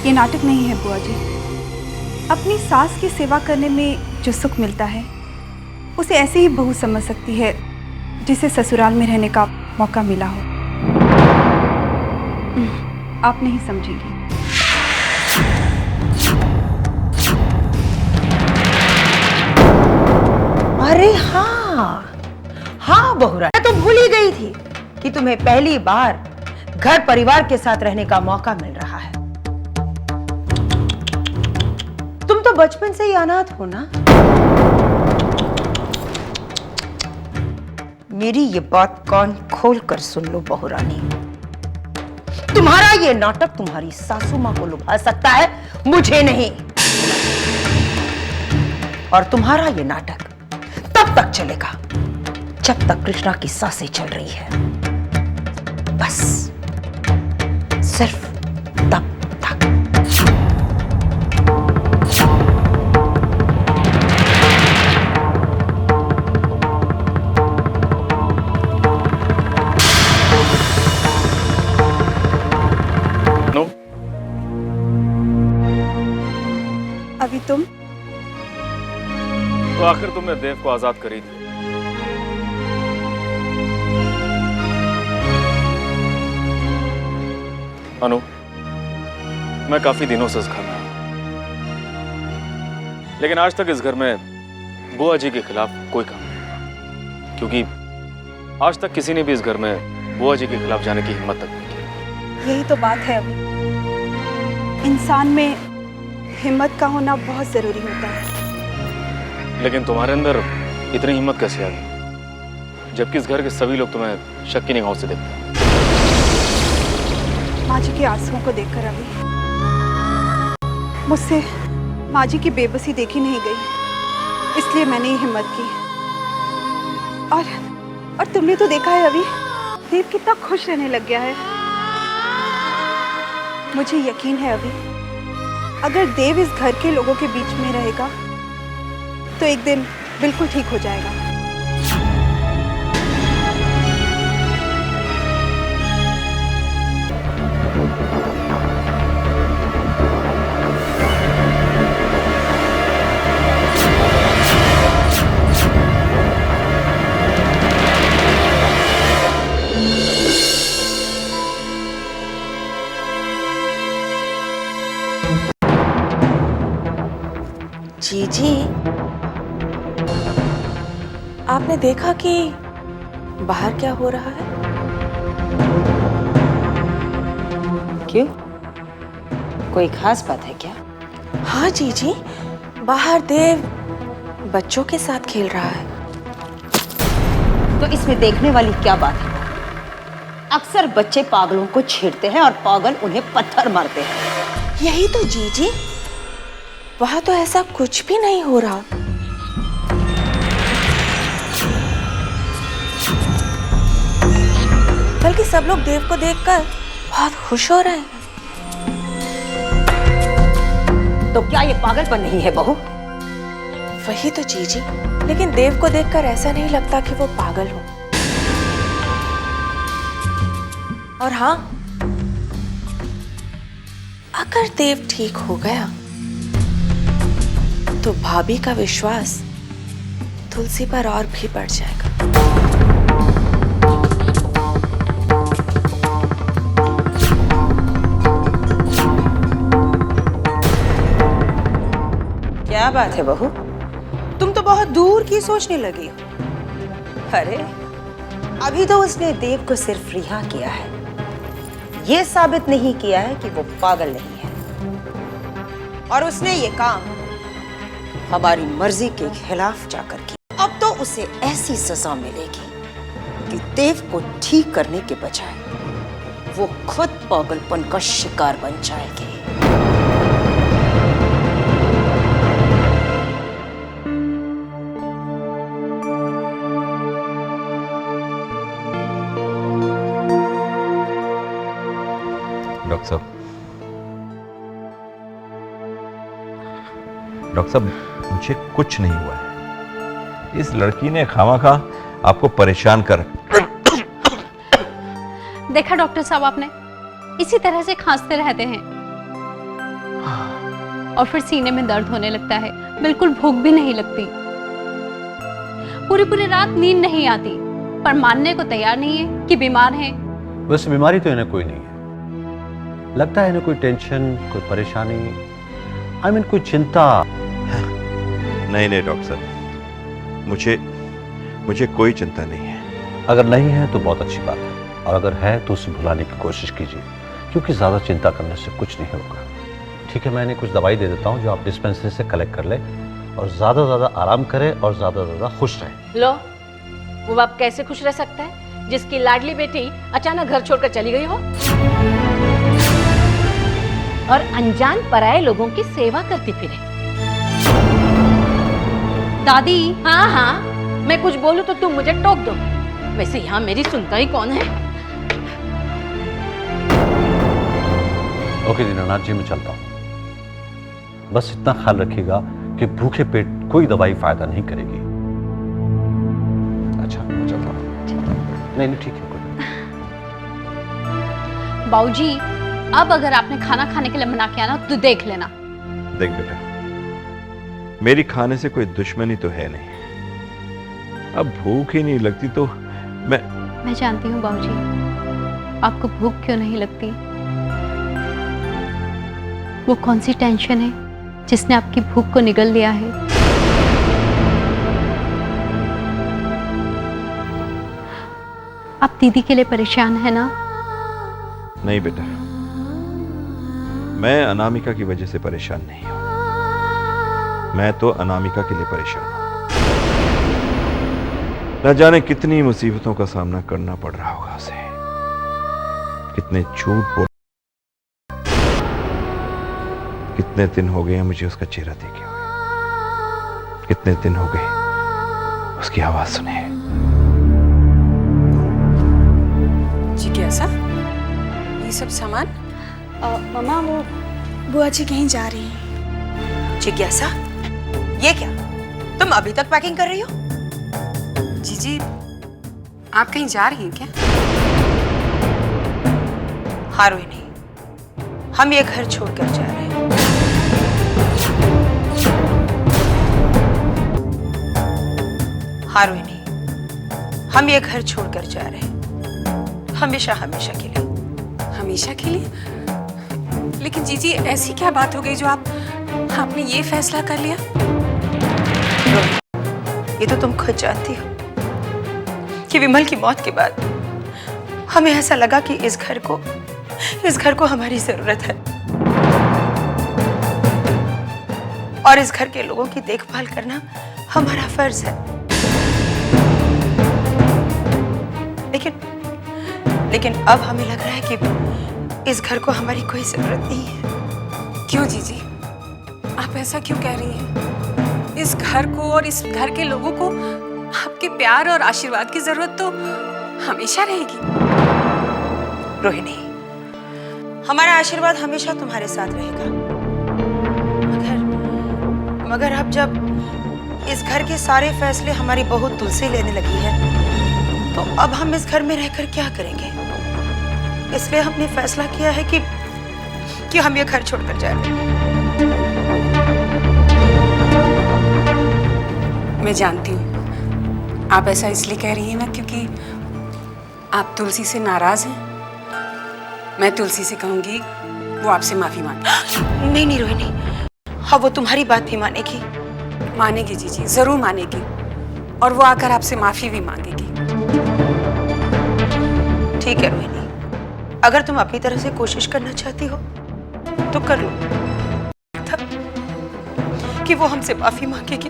ये नाटक नहीं है बुआ जी। अपनी सास की सेवा करने में जो सुख मिलता है उसे ऐसे ही बहू समझ सकती है जिसे ससुराल में रहने का मौका मिला हो। आप नहीं समझेंगी। अरे हाँ बहुरानी, मैं तो भूल ही गई थी कि तुम्हें पहली बार घर परिवार के साथ रहने का मौका मिल रहा है। तुम तो बचपन से ही अनाथ हो ना। मेरी ये बात कान खोल कर सुन लो बहुरानी, तुम्हारा ये नाटक तुम्हारी सासू मां को लुभा सकता है, मुझे नहीं। और तुम्हारा ये नाटक तब तक चलेगा जब तक कृष्णा की सांसें चल रही है, बस सिर्फ तब तक। नो, अभी तुम तो आखिर तुमने देव को आजाद कर ही दिया। अनु, मैं काफी दिनों से इस घर में हूं, लेकिन आज तक इस घर में बुआ जी के खिलाफ कोई काम नहीं, क्योंकि आज तक किसी ने भी इस घर में बुआ जी के खिलाफ जाने की हिम्मत तक नहीं की। यही तो बात है अभी, इंसान में हिम्मत का होना बहुत जरूरी होता है। लेकिन तुम्हारे अंदर इतनी हिम्मत कैसे आ गई, जबकि इस घर के सभी लोग तुम्हें शक की निगाहों से देखते हैं? माँ जी के आंसुओं को देखकर अभी मुझसे माँ जी की बेबसी देखी नहीं गई, इसलिए मैंने ये हिम्मत की। और तुमने तो देखा है अभी, देव कितना खुश रहने लग गया है। मुझे यकीन है अभी, अगर देव इस घर के लोगों के बीच में रहेगा तो एक दिन बिल्कुल ठीक हो जाएगा। जीजी, आपने देखा कि बाहर क्या हो रहा है? क्यों, कोई खास बात है क्या? हाँ जीजी, बाहर देव बच्चों के साथ खेल रहा है। तो इसमें देखने वाली क्या बात है? अक्सर बच्चे पागलों को छेड़ते हैं और पागल उन्हें पत्थर मारते हैं। यही तो जीजी, वहां तो ऐसा कुछ भी नहीं हो रहा। बल्कि सब लोग देव को देखकर बहुत खुश हो रहे हैं। तो क्या ये पागलपन नहीं है बहू? वही तो जीजी, लेकिन देव को देखकर ऐसा नहीं लगता कि वो पागल हो। और हाँ, अगर देव ठीक हो गया तो भाभी का विश्वास तुलसी पर और भी बढ़ जाएगा। क्या बात है बहू, तुम तो बहुत दूर की सोचने लगी हो। अरे अभी तो उसने देव को सिर्फ रिहा किया है, यह साबित नहीं किया है कि वो पागल नहीं है। और उसने ये काम हमारी मर्जी के खिलाफ जाकर की। अब तो उसे ऐसी सजा मिलेगी कि देव को ठीक करने के बजाय वो खुद पागलपन का शिकार बन जाएगी। डॉक्टर साहब, मुझे कुछ नहीं हुआ है। इस लड़की ने खामखा आपको परेशान कर। देखा डॉक्टर साहब, आपने इसी तरह से खांसते रहते हैं। और फिर सीने में दर्द होने लगता है, बिल्कुल भूख भी नहीं लगती, पूरी पूरी रात नींद नहीं आती, पर मानने को तैयार नहीं है कि बीमार हैं। वैसे बीमारी तो इन्हें कोई नहीं है, लगता है इन्हें कोई टेंशन, कोई परेशानी, आई मीन कोई चिंता। नहीं नहीं डॉक्टर साहब, मुझे कोई चिंता नहीं है। अगर नहीं है तो बहुत अच्छी बात है, और अगर है तो उसे भुलाने की कोशिश कीजिए, क्योंकि ज्यादा चिंता करने से कुछ नहीं होगा। ठीक है, मैं इन्हें कुछ दवाई दे देता हूँ जो आप डिस्पेंसरी से कलेक्ट कर ले, और ज्यादा आराम करें और ज्यादा खुश रहें। लो, वो बाप कैसे खुश रह सकता है जिसकी लाडली बेटी अचानक घर छोड़कर चली गई हो और अनजान पराये लोगों की सेवा करती फिरे। दादी, हाँ, मैं कुछ बोलूं तो तुम मुझे टोक दो। वैसे यहाँ मेरी सुनता ही कौन है? ओके दीनानाथ जी, मैं चलता हूँ। बस इतना ख्याल रखिएगा कि भूखे पेट कोई दवाई फायदा नहीं करेगी। अच्छा, मैं चलता हूँ। नहीं ठीक है, कोई। बाबूजी, अब अगर आपने खाना खाने के लिए मना किया ना तो देख लेना। देख बेटा, मेरी खाने से कोई दुश्मनी तो है नहीं, अब भूख ही नहीं लगती तो मैं जानती हूँ बाबूजी, आपको भूख क्यों नहीं लगती। वो कौन सी टेंशन है जिसने आपकी भूख को निगल लिया है। आप दीदी के लिए परेशान है ना? नहीं बेटा, मैं अनामिका की वजह से परेशान नहीं हूं, मैं तो अनामिका के लिए परेशान हूं। न जाने कितनी मुसीबतों का सामना करना पड़ रहा होगा उसे, कितने झूठ बोल, कितने दिन हो गए मुझे उसका चेहरा देखे हुए, कितने दिन हो गए उसकी आवाज सुने। जिज्ञासा, ये सब सामान? मम्मा, वो बुआ जी कहीं जा रही हैं। जिज्ञासा, ये क्या, तुम अभी तक पैकिंग कर रही हो? जीजी, आप कहीं जा रही हैं क्या? हाँ रोहिणी, हम ये घर छोड़कर जा रहे हैं। हाँ रोहिणी, हम ये घर छोड़कर जा रहे हैं, हमेशा हमेशा के लिए। हमेशा के लिए? लेकिन जीजी, ऐसी क्या बात हो गई जो आपने ये फैसला कर लिया? ये तो तुम खुद जानती हो कि विमल की मौत के बाद हमें ऐसा लगा कि इस घर को हमारी जरूरत है, और इस घर के लोगों की देखभाल करना हमारा फर्ज है। लेकिन अब हमें लग रहा है कि इस घर को हमारी कोई जरूरत नहीं है। क्यों जीजी, आप ऐसा क्यों कह रही हैं? इस घर को और इस घर के लोगों को आपके प्यार और आशीर्वाद की जरूरत तो हमेशा रहेगी। रोहिणी, हमारा आशीर्वाद हमेशा तुम्हारे साथ रहेगा, मगर अब जब इस घर के सारे फैसले हमारी बहू तुलसी लेने लगी है, तो अब हम इस घर में रहकर क्या करेंगे? इसलिए हमने फैसला किया है कि हम ये घर छोड़कर जा रहे हैं। मैं जानती हूँ आप ऐसा इसलिए कह रही हैं ना क्योंकि आप तुलसी से नाराज हैं। मैं तुलसी से कहूंगी वो आपसे माफी मांगे। नहीं रोहिणी, हाँ वो तुम्हारी बात भी मानेगी। मानेगी जीजी, जरूर मानेगी, और वो आकर आपसे माफी भी मांगेगी। ठीक है रोहिणी, अगर तुम अपनी तरफ से कोशिश करना चाहती हो तो कर लो, तब कि वो हमसे माफी मांगेगी।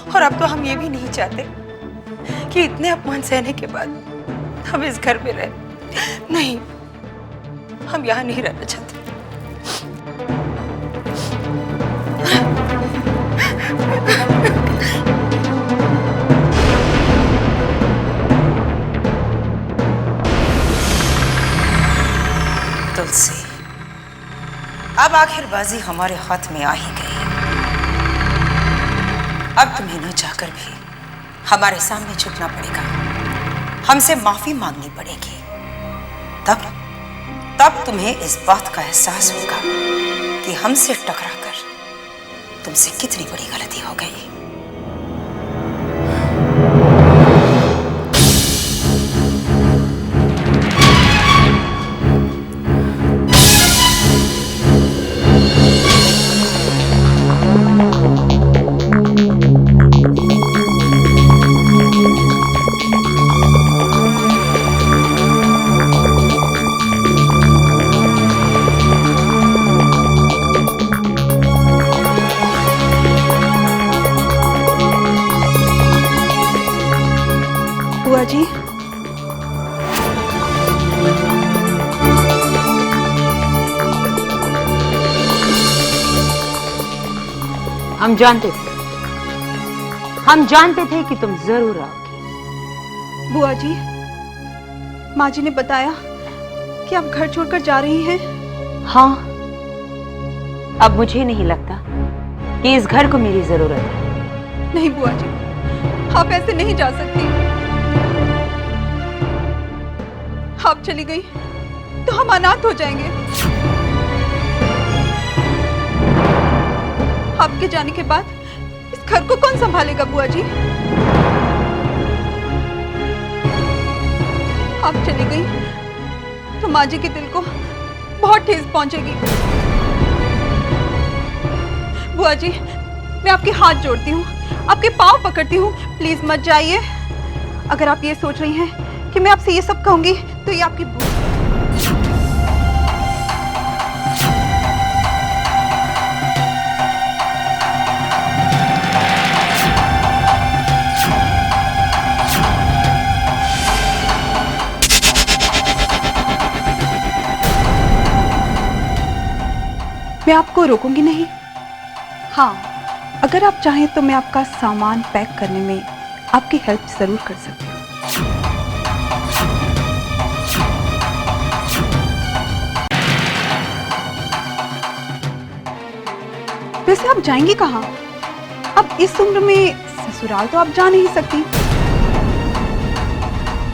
और अब तो हम ये भी नहीं चाहते कि इतने अपमान सहने के बाद हम इस घर में रहे। नहीं, हम यहाँ नहीं रहना चाहते। तुलसी, अब आखिर बाजी हमारे हाथ में आ ही गई। अब तुम्हें न चाहकर भी हमारे सामने झुकना पड़ेगा, हमसे माफी मांगनी पड़ेगी, तब तुम्हें इस बात का एहसास होगा कि हमसे टकराकर तुमसे कितनी बड़ी गलती हो गई। बुआ जी, हम जानते थे कि तुम जरूर आओगी। बुआ जी, माँ जी ने बताया कि आप घर छोड़कर जा रही हैं। हाँ, अब मुझे नहीं लगता कि इस घर को मेरी जरूरत है। नहीं बुआ जी, आप ऐसे नहीं जा सकती। आप चली गई तो हम अनाथ हो जाएंगे। आपके जाने के बाद इस घर को कौन संभालेगा बुआ जी? आप चली गई तो माँ जी के दिल को बहुत ठेस पहुंचेगी। बुआ जी, मैं आपके हाथ जोड़ती हूँ, आपके पाँव पकड़ती हूँ, प्लीज मत जाइए। अगर आप ये सोच रही हैं कि मैं आपसे ये सब कहूंगी तो ये आपकी भूल। मैं आपको रोकूंगी नहीं। हाँ, अगर आप चाहें तो मैं आपका सामान पैक करने में आपकी हेल्प जरूर कर सकती हूँ। वैसे आप जाएंगी कहाँ? अब इस उम्र में ससुराल तो आप जा नहीं सकती।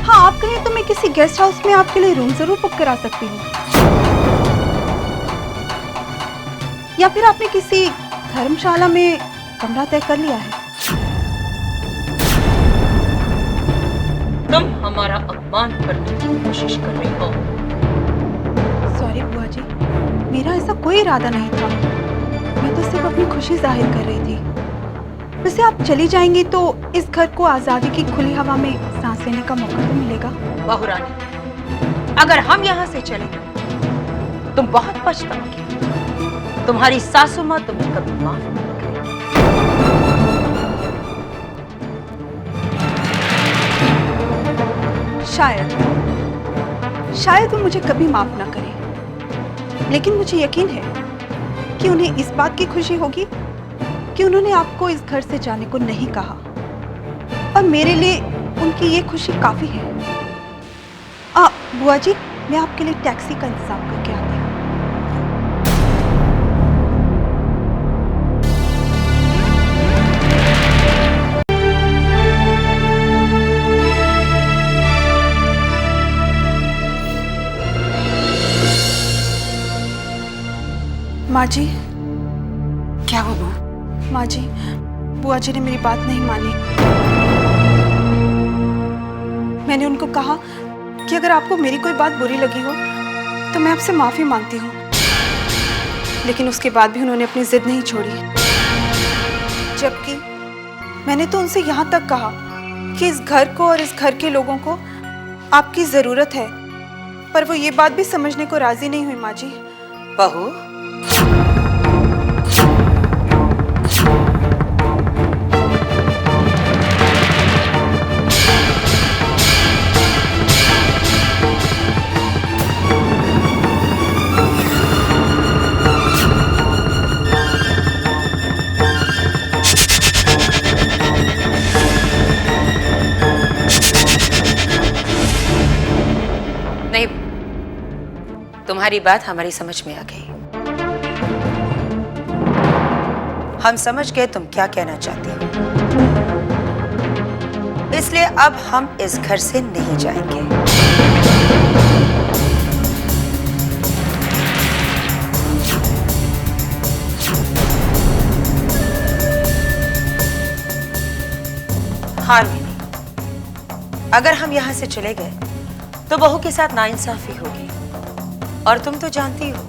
हाँ, आप कहें तो मैं किसी गेस्ट हाउस में आपके लिए रूम जरूर बुक करा सकती हूँ, या फिर आपने किसी धर्मशाला में कमरा तय कर लिया है। तुम हमारा अपमान करने की कोशिश कर रही हो। सॉरी बुआ जी, मेरा ऐसा कोई इरादा नहीं था। मैं तो सिर्फ अपनी खुशी जाहिर कर रही थी। वैसे आप चली जाएंगी तो इस घर को आजादी की खुली हवा में सांस लेने का मौका तो मिलेगा। बहू रानी, अगर हम यहाँ से चले गए तुम बहुत पछताओगी। तुम्हारी सासू माँ तुम्हें कभी माफ नहीं करेगी। शायद वो मुझे कभी माफ ना करें, लेकिन मुझे यकीन है कि उन्हें इस बात की खुशी होगी कि उन्होंने आपको इस घर से जाने को नहीं कहा, और मेरे लिए उनकी ये खुशी काफी है। बुआ जी, मैं आपके लिए टैक्सी का इंतजाम करके आती हूँ। माँ जी। क्या हुआ बहू? माँ जी, बुआ जी ने मेरी बात नहीं मानी। मैंने उनको कहा कि अगर आपको मेरी कोई बात बुरी लगी हो तो मैं आपसे माफी मांगती हूँ, लेकिन उसके बाद भी उन्होंने अपनी जिद नहीं छोड़ी। जबकि मैंने तो उनसे यहाँ तक कहा कि इस घर को और इस घर के लोगों को आपकी जरूरत है, पर वो ये बात भी समझने को राजी नहीं हुई। माँ जी। बहू, नहीं, तुम्हारी बात हमारी समझ में आ गई। हम समझ गए तुम क्या कहना चाहती हो, इसलिए अब हम इस घर से नहीं जाएंगे। हाँ रोहिणी, अगर हम यहाँ से चले गए तो बहू के साथ नाइंसाफी होगी, और तुम तो जानती हो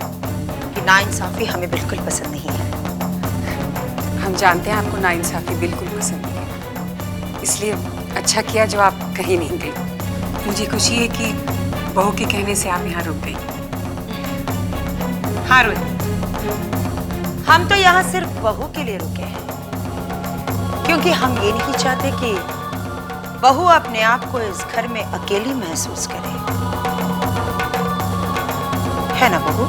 कि नाइंसाफी हमें बिल्कुल पसंद नहीं है। हम जानते हैं आपको नाइंसाफी बिल्कुल पसंद नहीं है, इसलिए अच्छा किया जो आप कहीं नहीं गई। मुझे खुशी है कि बहू के कहने से आप यहाँ रुक गई। हाँ रोहिणी, हम तो यहाँ सिर्फ बहू के लिए रुके हैं, क्योंकि हम ये नहीं चाहते कि बहू अपने आप को इस घर में अकेली महसूस करे, है ना बहू?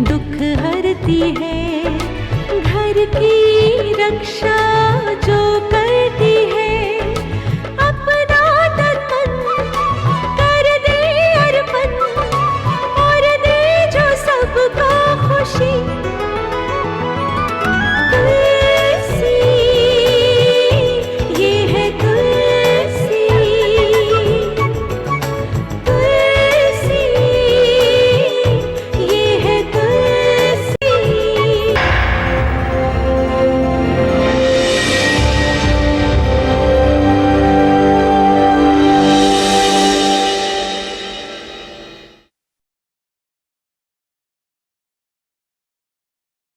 दुख हरती है, घर की रक्षा